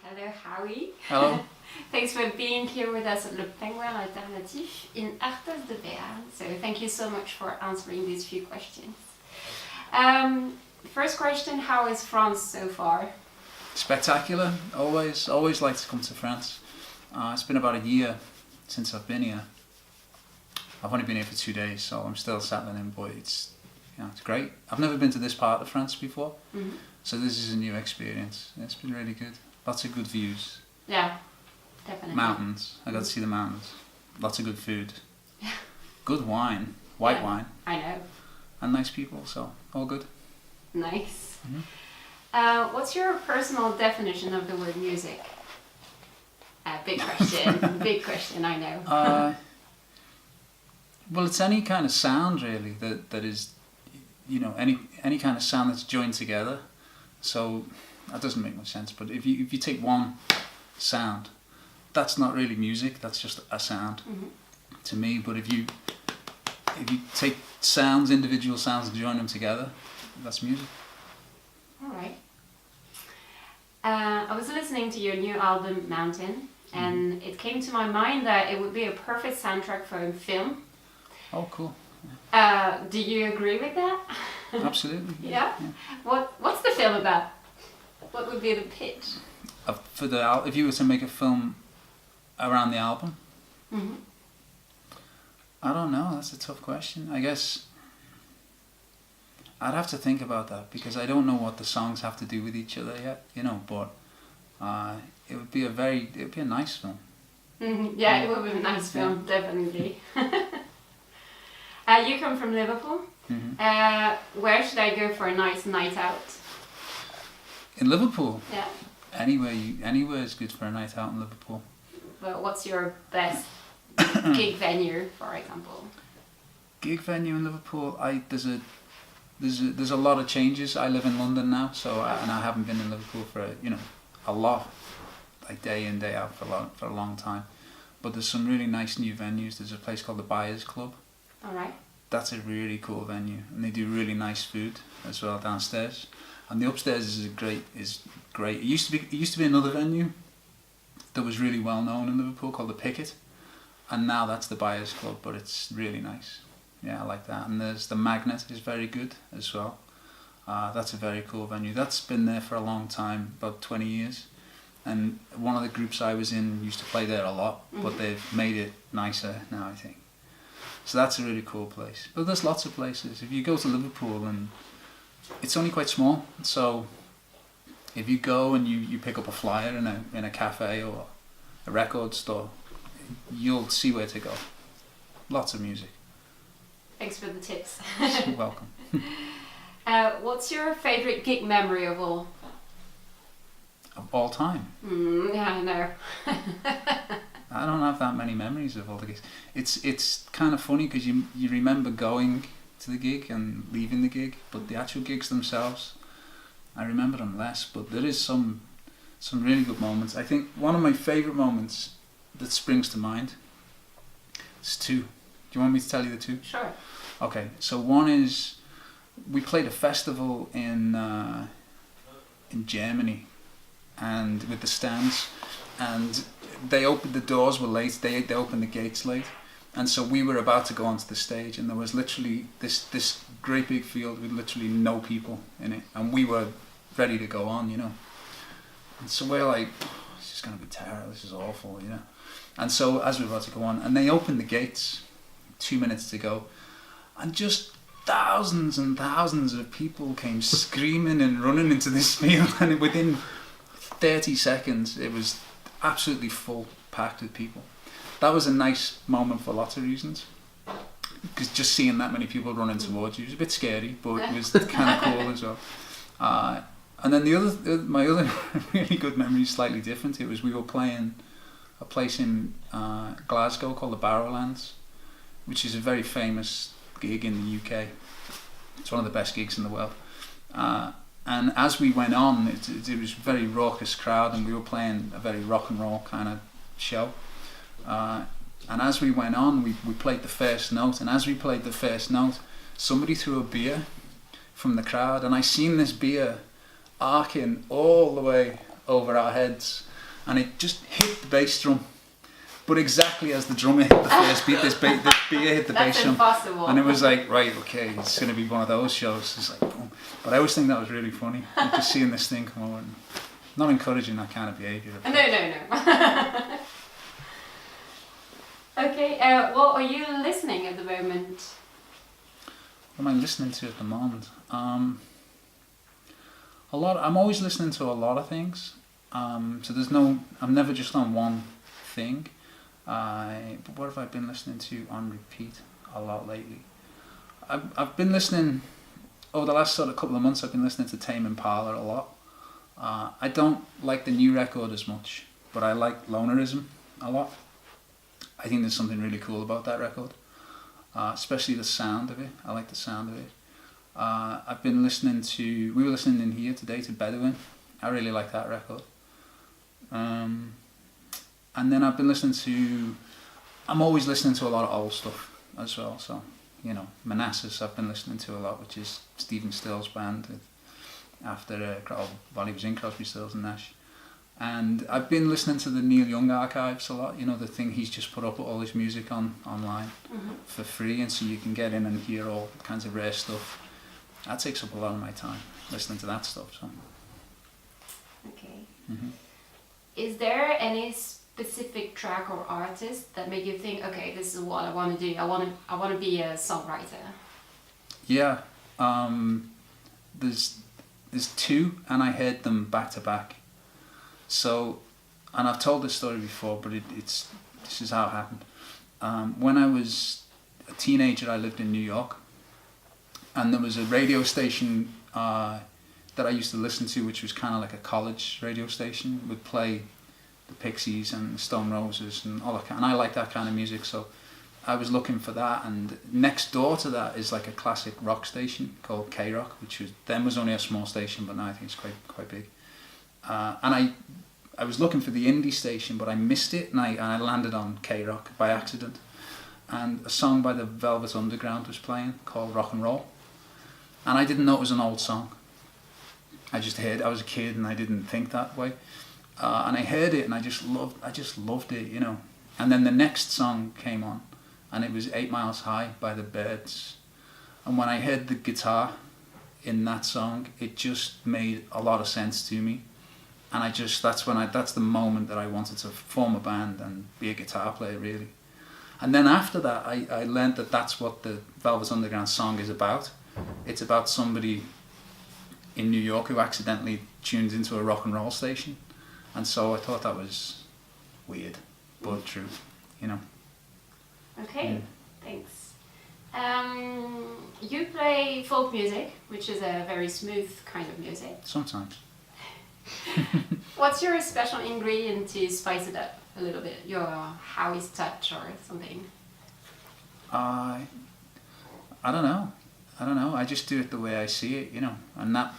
Hello, Howie. Hello. Thanks for being here with us at the Pingouin Alternatif in Arthez de Béarn. So thank you so much for answering these few questions. First question, how is France so far? Spectacular. Always like to come to France. It's been about a year since I've been here. I've only been here for 2 days, so I'm still settling in, but it's great. I've never been to this part of France before, so this is a new experience. It's been really good. Lots of good views. Yeah, definitely. Mountains. I got to see the mountains. Lots of good food. Good wine. White wine. I know. And nice people, so all good. Nice. What's your personal definition of the word music? Big question. Big question, I know. Well, it's any kind of sound really that is, any kind of sound that's joined together. So that doesn't make much sense. But if you take one sound, that's not really music. That's just a sound to me. But if you take sounds, individual sounds, and join them together, that's music. All right. I was listening to your new album, Mountain, and it came to my mind that it would be a perfect soundtrack for a film. Oh, cool. Do you agree with that? Absolutely. Yeah? What's the film about? What would be the pitch? If you were to make a film around the album? I don't know, that's a tough question. I guess I'd have to think about that because I don't know what the songs have to do with each other yet, but it would be a nice film. Yeah, it would be a nice film, definitely. You come from Liverpool. Where should I go for a nice night out? In Liverpool? Yeah. Anywhere is good for a night out in Liverpool. But what's your best gig venue, for example? Gig venue in Liverpool? There's a lot of changes. I live in London now, and I haven't been in Liverpool for a lot, like day in day out for a long time. But there's some really nice new venues. There's a place called the Buyers Club. All right. That's a really cool venue, and they do really nice food as well downstairs. And the upstairs is great. It used to be another venue that was really well known in Liverpool called the Picket, and now that's the Buyers Club. But it's really nice. Yeah, I like that. And there's the Magnet is very good as well. That's a very cool venue. That's been there for a long time, about 20 years. And one of the groups I was in used to play there a lot, but they've made it nicer now, I think. So that's a really cool place. But there's lots of places. If you go to Liverpool, and it's only quite small, so if you go and you pick up a flyer in a cafe or a record store, you'll see where to go. Lots of music. Thanks for the tips. You're welcome. What's your favourite gig memory of all? Of all time? Yeah, I know. I don't have that many memories of all the gigs. It's kind of funny because you remember going to the gig and leaving the gig, but the actual gigs themselves, I remember them less. But there is some really good moments. I think one of my favourite moments that springs to mind is two. Do you want me to tell you the two? Sure. Okay, so one is we played a festival in Germany, and with the Stands, and they opened the doors were late. They opened the gates late, and so we were about to go onto the stage, and there was literally this great big field with literally no people in it, and we were ready to go on, And so we're like, this is going to be terrible. This is awful, And so as we were about to go on, and they opened the gates, 2 minutes to go, and just thousands and thousands of people came screaming and running into this field, and within 30 seconds it was absolutely full, packed with people. That was a nice moment for lots of reasons, because just seeing that many people running towards you was a bit scary, but it was kind of cool as well. And then my other really good memory is slightly different. It was we were playing a place in Glasgow called the Barrowlands, which is a very famous gig in the UK. It's one of the best gigs in the world. And as we went on, it was a very raucous crowd, and we were playing a very rock and roll kind of show. And as we went on, we played the first note, and as we played the first note, somebody threw a beer from the crowd, and I seen this beer arcing all the way over our heads, and it just hit the bass drum. But exactly as the drummer hit the first beat, this beat hit the bass drum. That's impossible. And it was like, right, okay, it's going to be one of those shows. It's like, boom. But I always think that was really funny, like just seeing this thing come over. And not encouraging that kind of behaviour. No. Okay, what are you listening at the moment? What am I listening to at the moment? A lot. I'm always listening to a lot of things. So I'm never just on one thing. But what have I been listening to on repeat a lot lately? I've been listening over the last sort of couple of months. I've been listening to Tame Impala a lot. I don't like the new record as much, but I like Lonerism a lot. I think there's something really cool about that record, especially the sound of it. I like the sound of it. I've been listening to. We were listening in here today to Bedouin. I really like that record. And then I've been listening to. I'm always listening to a lot of old stuff as well. So, you know, Manassas I've been listening to a lot, which is Stephen Still's band while he was in Crosby, Stills and Nash. And I've been listening to the Neil Young archives a lot. You know, the thing he's just put up all his music online for free, and so you can get in and hear all kinds of rare stuff. That takes up a lot of my time, listening to that stuff. So. Okay. Mm-hmm. Is there any specific track or artist that make you think, okay, this is what I want to do? I want to be a songwriter. Yeah. There's two, and I heard them back to back. So, and I've told this story before, but this is how it happened. When I was a teenager, I lived in New York, and there was a radio station that I used to listen to, which was kind of like a college radio station. Would play the Pixies and the Stone Roses and all that kind. And I like that kind of music, so I was looking for that. And next door to that is like a classic rock station called K-Rock, which was only a small station, but now I think it's quite big. And I was looking for the indie station, but I missed it, and I landed on K-Rock by accident. And a song by the Velvet Underground was playing called Rock and Roll. And I didn't know it was an old song. I just heard. I was a kid and I didn't think that way. And I heard it and I just loved it, you know. And then the next song came on, and it was 8 Miles High by the Byrds. And when I heard the guitar in that song, it just made a lot of sense to me. And that's the moment that I wanted to form a band and be a guitar player, really. And then after that, I learned that that's what the Velvet Underground song is about. It's about somebody in New York who accidentally tunes into a rock and roll station. And so I thought that was weird, but true, you know. Okay, thanks. You play folk music, which is a very smooth kind of music. Sometimes. What's your special ingredient to spice it up a little bit? Your Howie's touch or something? I don't know. I just do it the way I see it, you know. And that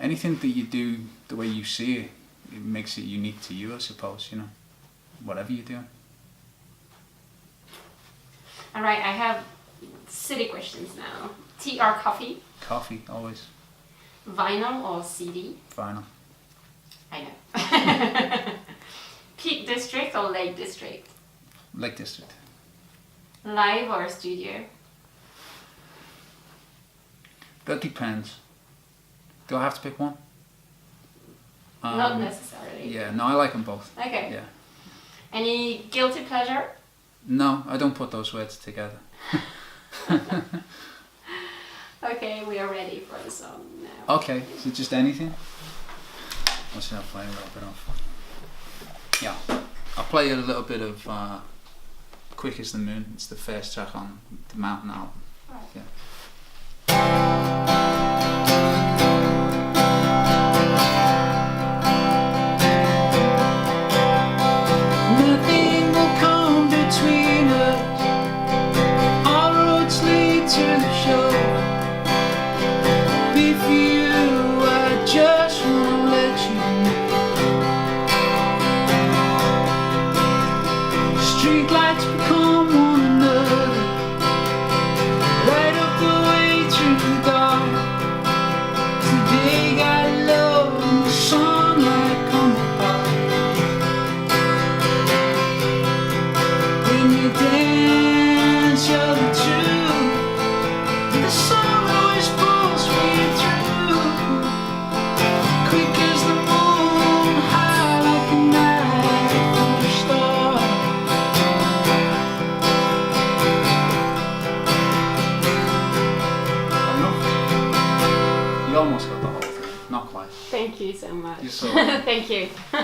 anything that you do the way you see it, it makes it unique to you, I suppose, you know. Whatever you do. All right, I have silly questions now. Tea or coffee? Coffee, always. Vinyl or CD? Vinyl. I know. Peak District or Lake District? Lake District. Live or studio? That depends. Do I have to pick one? Not necessarily. Yeah, no, I like them both. Okay. Yeah. Any guilty pleasure? No, I don't put those words together. Okay, we are ready for the song now. Okay, so just anything? I'll see, I'll play a little bit of. Yeah, I'll play you a little bit of Quick as the Moon. It's the first track on the Mountain album. Right. Yeah. Nothing will come between us. All roads lead to the shore. If you, I just won't let you. Street lights become one another. Light up Thank you.